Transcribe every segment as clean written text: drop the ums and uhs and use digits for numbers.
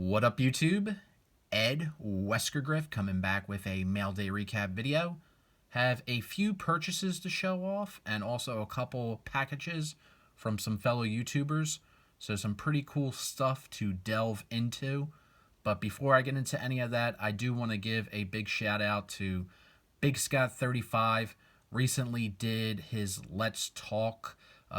What up, YouTube? Ed WeskerGriff coming back with a mail day recap video. Have a few purchases to show off and also a couple packages from some fellow YouTubers. So some pretty cool stuff to delve into. But before I get into any of that, I do want to give a big shout out to Big Scott 35. Recently did his Let's Talk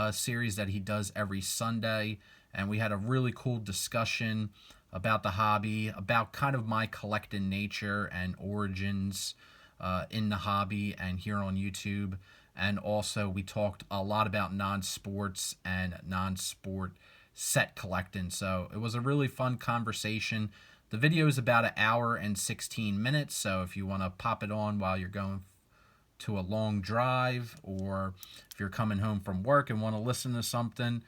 series that he does every Sunday. And we had a really cool discussion about the hobby, about kind of my collecting nature and origins in the hobby and here on YouTube. And also we talked a lot about non-sports and non-sport set collecting. So it was a really fun conversation. The video is about an hour and 16 minutes. So if you want to pop it on while you're going to a long drive, or if you're coming home from work and want to listen to something,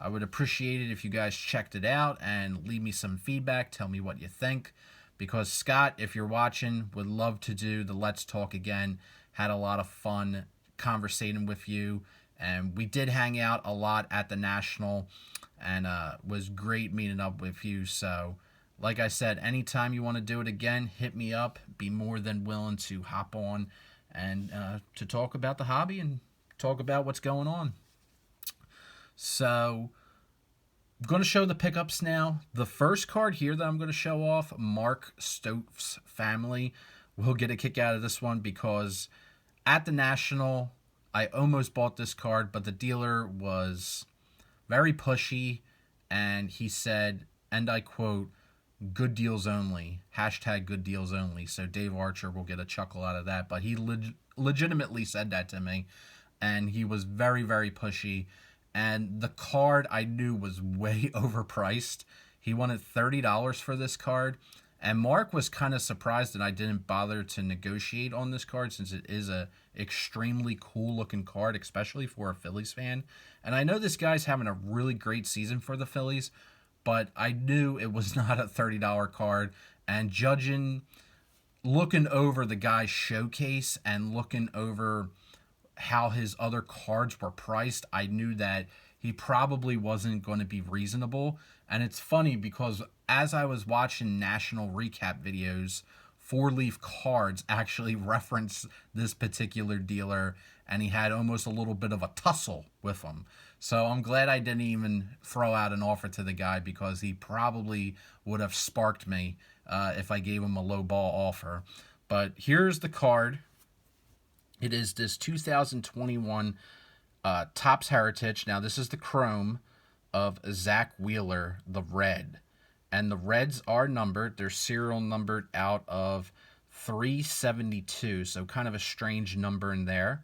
I would appreciate it if you guys checked it out and leave me some feedback. Tell me what you think. Because Scott, if you're watching, would love to do the Let's Talk again. Had a lot of fun conversating with you. And we did hang out a lot at the National. And was great meeting up with you. So, like I said, anytime you want to do it again, hit me up. Be more than willing to hop on and to talk about the hobby and talk about what's going on. So, I'm going to show the pickups now. The first card here that I'm going to show off, Mark Stokes' family, will get a kick out of this one because at the National, I almost bought this card, but the dealer was very pushy, and he said, and I quote, "good deals only," hashtag good deals only. So Dave Archer will get a chuckle out of that, but he legitimately said that to me, and he was very, very pushy. And the card I knew was way overpriced. He wanted $30 for this card. And Mark was kind of surprised that I didn't bother to negotiate on this card, since it is a extremely cool looking card, especially for a Phillies fan. And I know this guy's having a really great season for the Phillies, but I knew it was not a $30 card. And looking over the guy's showcase and looking over how his other cards were priced, I knew that he probably wasn't going to be reasonable. And it's funny because as I was watching National recap videos, Four Leaf Cards actually referenced this particular dealer, and he had almost a little bit of a tussle with him. So I'm glad I didn't even throw out an offer to the guy, because he probably would have sparked me if I gave him a low ball offer. But here's the card. It is this 2021 Topps Heritage. Now, this is the chrome of Zach Wheeler, the red. And the reds are numbered. They're serial numbered out of 372. So kind of a strange number in there.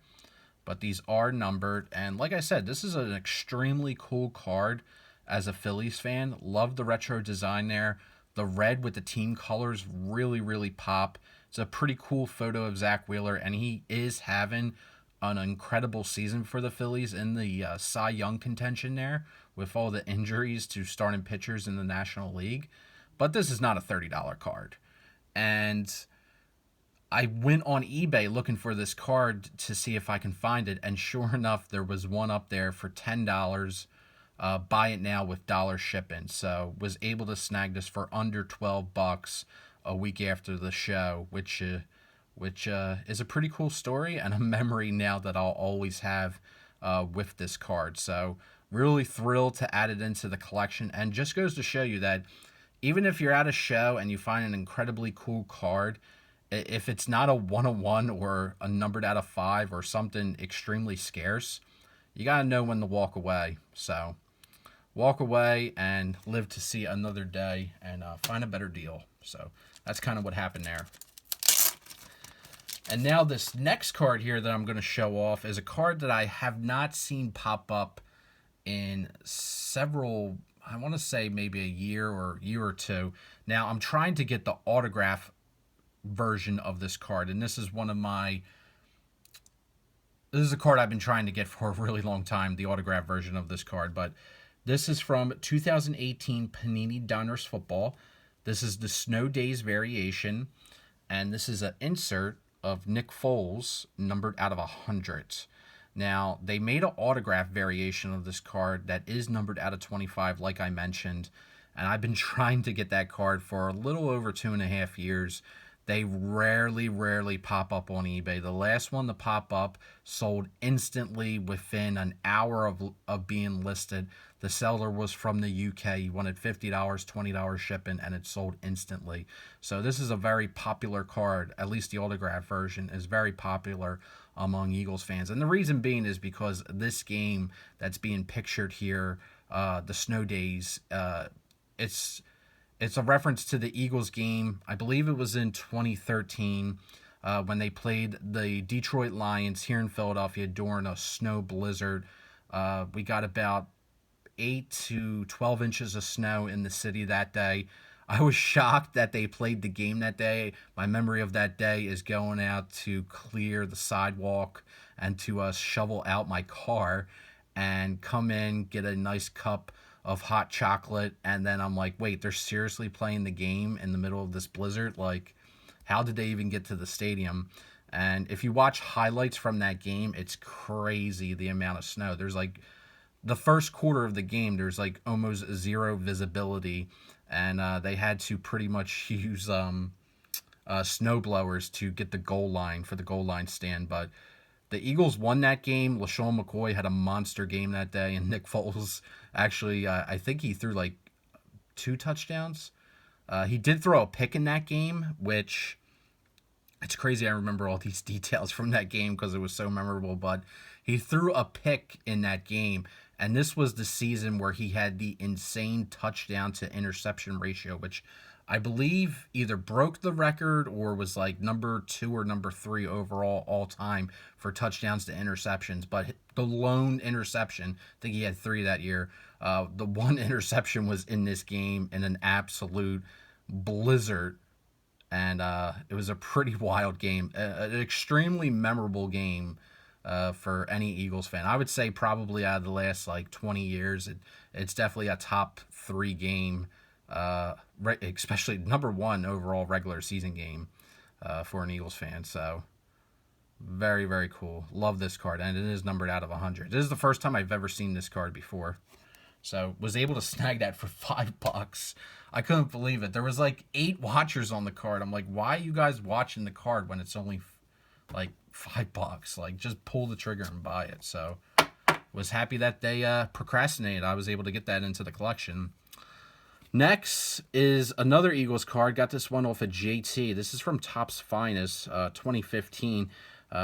But these are numbered. And like I said, this is an extremely cool card as a Phillies fan. Love the retro design there. The red with the team colors really, really pop. It's a pretty cool photo of Zach Wheeler, and he is having an incredible season for the Phillies in the Cy Young contention there, with all the injuries to starting pitchers in the National League. But this is not a $30 card. And I went on eBay looking for this card to see if I can find it, and sure enough, there was one up there for $10. Buy it now with dollar shipping. So was able to snag this for under $12 a week after the show, which is a pretty cool story and a memory now that I'll always have with this card. So really thrilled to add it into the collection, and just goes to show you that even if you're at a show and you find an incredibly cool card, if it's not a 101 or a numbered out of 5 or something extremely scarce, you got to know when to walk away. So walk away and live to see another day and find a better deal. So that's kind of what happened there. And now this next card here that I'm going to show off is a card that I have not seen pop up in several, I want to say maybe a year or two. Now I'm trying to get the autograph version of this card, and this is a card I've been trying to get for a really long time, the autograph version of this card. But this is from 2018 Panini Diners Football. This is the Snow Days variation, and this is an insert of Nick Foles, numbered out of 100. Now, they made an autograph variation of this card that is numbered out of 25, like I mentioned, and I've been trying to get that card for a little over 2.5 years. They rarely pop up on eBay. The last one to pop up sold instantly within an hour of being listed. The seller was from the UK. He wanted $50, $20 shipping, and it sold instantly. So this is a very popular card. At least the autograph version is very popular among Eagles fans. And the reason being is because this game that's being pictured here, the Snow Days, it's a reference to the Eagles game. I believe it was in 2013 when they played the Detroit Lions here in Philadelphia during a snow blizzard. We got about 8 to 12 inches of snow in the city that day. I was shocked that they played the game that day. My memory of that day is going out to clear the sidewalk and to shovel out my car and come in, get a nice cup of hot chocolate, and then I'm like, wait, they're seriously playing the game in the middle of this blizzard? Like, how did they even get to the stadium? And if you watch highlights from that game, it's crazy the amount of snow. There's like the first quarter of the game, there's like almost zero visibility, and they had to pretty much use snow blowers to get the goal line for the goal line stand. But the Eagles won that game. LaShawn McCoy had a monster game that day, and Nick Foles actually, I think he threw like 2 touchdowns. He did throw a pick in that game, which it's crazy. I remember all these details from that game because it was so memorable. But he threw a pick in that game, and this was the season where he had the insane touchdown to interception ratio, which I believe either broke the record or was like number 2 or number 3 overall all time for touchdowns to interceptions. But the lone interception, I think he had 3 that year. The one interception was in this game in an absolute blizzard. And it was a pretty wild game, an extremely memorable game for any Eagles fan. I would say probably out of the last like 20 years, it's definitely a top 3 game. Especially number 1 overall regular season game for an Eagles fan. So very, very cool. Love this card, and it is numbered out of 100. This is the first time I've ever seen this card before. So was able to snag that for $5. I couldn't believe it. There was like 8 watchers on the card. I'm like, why are you guys watching the card when it's only like $5? Like, just pull the trigger and buy it. So was happy that they procrastinated. I was able to get that into the collection. Next is another Eagles card. Got this one off of JT. This is from Topps Finest, 2015.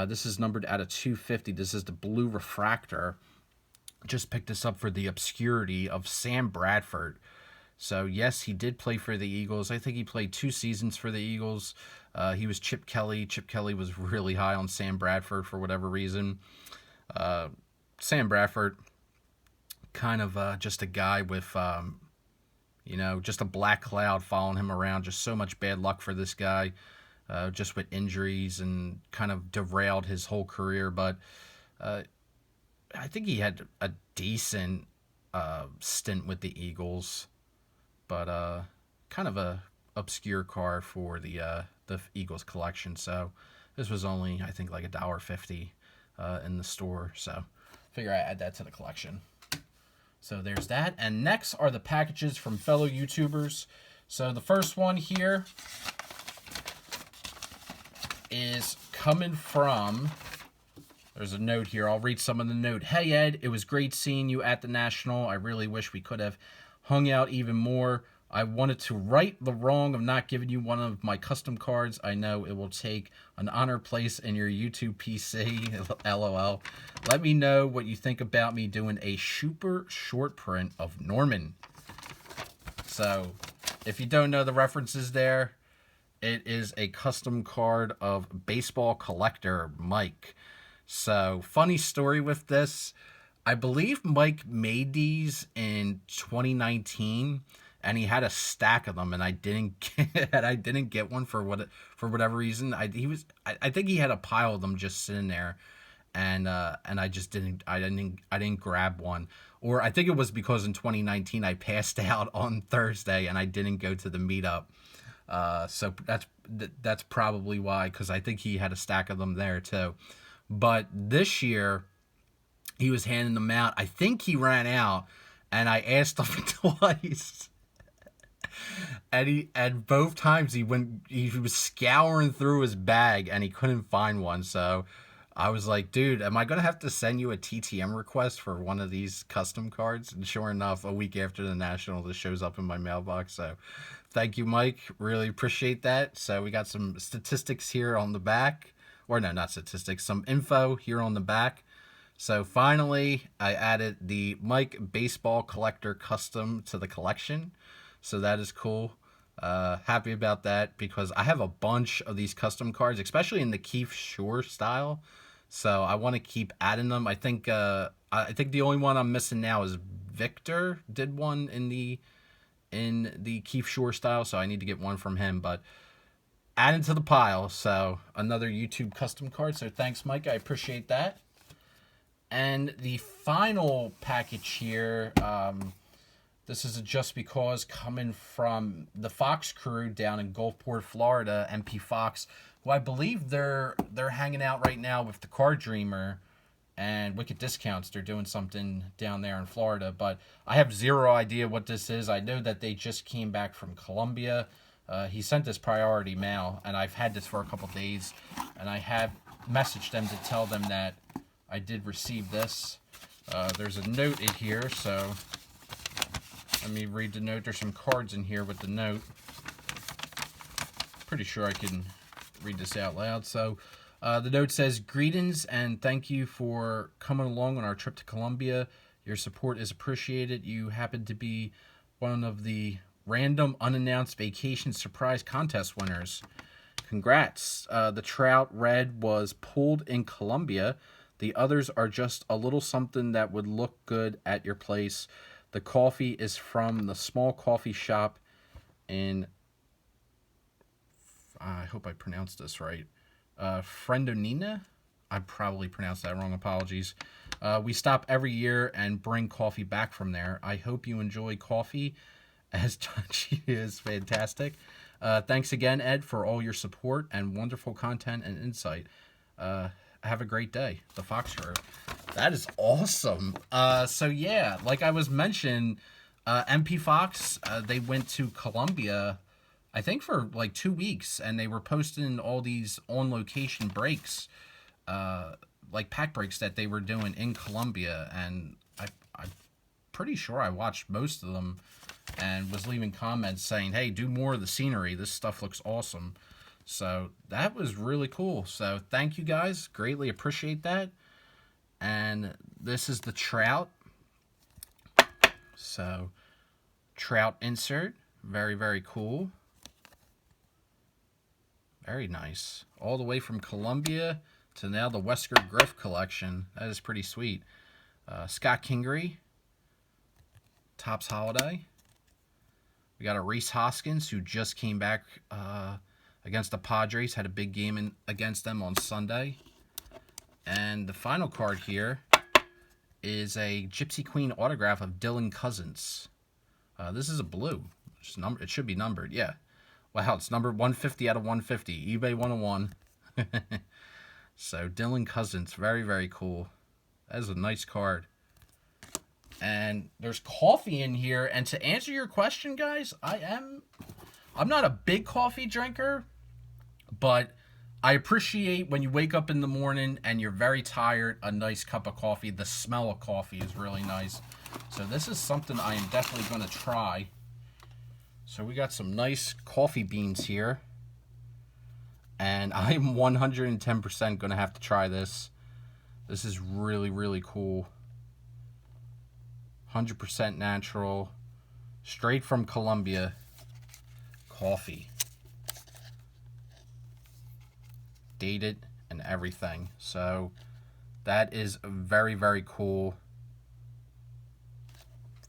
This is numbered out of 250. This is the blue refractor. Just picked this up for the obscurity of Sam Bradford. So, yes, he did play for the Eagles. I think he played 2 seasons for the Eagles. He was Chip Kelly. Chip Kelly was really high on Sam Bradford for whatever reason. Sam Bradford, kind of just a guy with... just a black cloud following him around. Just so much bad luck for this guy, just with injuries, and kind of derailed his whole career. But I think he had a decent stint with the Eagles, but kind of a obscure card for the Eagles collection. So this was only, I think, like $1.50 in the store. So figure I add that to the collection. So there's that. And next are the packages from fellow YouTubers. So the first one here is coming from, there's a note here. I'll read some of the note. Hey, Ed, it was great seeing you at the National. I really wish we could have hung out even more. I wanted to right the wrong of not giving you one of my custom cards. I know it will take an honor place in your YouTube PC. LOL. Let me know what you think about me doing a super short print of Norman. So, if you don't know the references there, it is a custom card of baseball collector Mike. So, funny story with this. I believe Mike made these in 2019. And he had a stack of them, and I didn't get one for whatever reason. I think he had a pile of them just sitting there, and I just didn't grab one. Or I think it was because in 2019 I passed out on Thursday and I didn't go to the meetup. So that's probably why, because I think he had a stack of them there too. But this year he was handing them out. I think he ran out, and I asked him twice. And both times he was scouring through his bag and he couldn't find one. So I was like, dude, am I gonna have to send you a TTM request for one of these custom cards? And sure enough, a week after the National, this shows up in my mailbox. So thank you, Mike. Really appreciate that. So we got some statistics here on the back. Or no, not statistics, some info here on the back. So finally, I added the Mike Baseball Collector Custom to the collection. So that is cool. Happy about that because I have a bunch of these custom cards, especially in the Keith Shore style. So I want to keep adding them. I think the only one I'm missing now is Victor did one in the Keith Shore style, so I need to get one from him. But added to the pile, so another YouTube custom card. So thanks, Mike. I appreciate that. And the final package here, this is a Just Because coming from the Fox crew down in Gulfport, Florida, MP Fox, who I believe they're hanging out right now with the Card Dreamer and Wicked Discounts. They're doing something down there in Florida, but I have zero idea what this is. I know that they just came back from Colombia. He sent this priority mail, and I've had this for a couple days, and I have messaged them to tell them that I did receive this. There's a note in here, so let me read the note. There's some cards in here with the note. Pretty sure I can read this out loud. So the note says, "Greetings and thank you for coming along on our trip to Colombia. Your support is appreciated. You happen to be one of the random unannounced vacation surprise contest winners. Congrats. The Trout Red was pulled in Colombia. The others are just a little something that would look good at your place. The coffee is from the small coffee shop in, I hope I pronounced this right, Friendonina? I probably pronounced that wrong. Apologies. We stop every year and bring coffee back from there. I hope you enjoy coffee as Touchy is fantastic. Thanks again, Ed, for all your support and wonderful content and insight. Have a great day." The Fox Crew. That is awesome. So yeah, like I was mentioning, MP Fox, they went to Colombia, I think for like 2 weeks, and they were posting all these on-location breaks, like pack breaks that they were doing in Colombia, and I'm pretty sure I watched most of them and was leaving comments saying, hey, do more of the scenery. This stuff looks awesome. So that was really cool. So thank you guys. Greatly appreciate that. And this is the Trout. So Trout insert. Very, very cool. Very nice. All the way from Colombia to now the WeskerGriff collection. That is pretty sweet. Scott Kingery. Topps Holiday. We got a Reese Hoskins who just came back against the Padres. Had a big game against them on Sunday. And the final card here is a Gypsy Queen autograph of Dylan Cousins. This is a blue. It should be numbered, yeah. Wow, it's numbered 150 out of 150. eBay 101. So Dylan Cousins, very, very cool. That is a nice card. And there's coffee in here. And to answer your question, guys, I'm not a big coffee drinker, but I appreciate when you wake up in the morning and you're very tired, a nice cup of coffee. The smell of coffee is really nice. So this is something I am definitely going to try. So we got some nice coffee beans here. And I'm 110% going to have to try this. This is really, really cool. 100% natural, straight from Colombia coffee. Dated and everything. So that is very, very cool.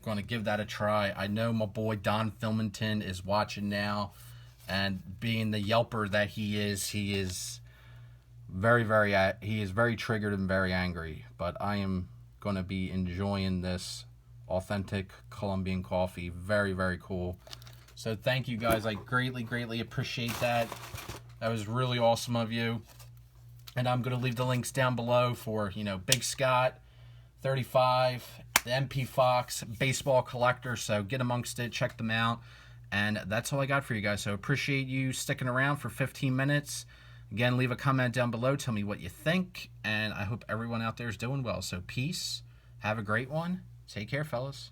Going to give that a try. I know my boy Don Filmington is watching now, and being the yelper that he is very, very triggered and very angry. But I am going to be enjoying this authentic Colombian coffee. Very, very cool. So thank you guys. I greatly, greatly appreciate that. That was really awesome of you. And I'm going to leave the links down below for, Big Scott, 35, the MP Fox, Baseball Collector. So get amongst it. Check them out. And that's all I got for you guys. So appreciate you sticking around for 15 minutes. Again, leave a comment down below. Tell me what you think. And I hope everyone out there is doing well. So peace. Have a great one. Take care, fellas.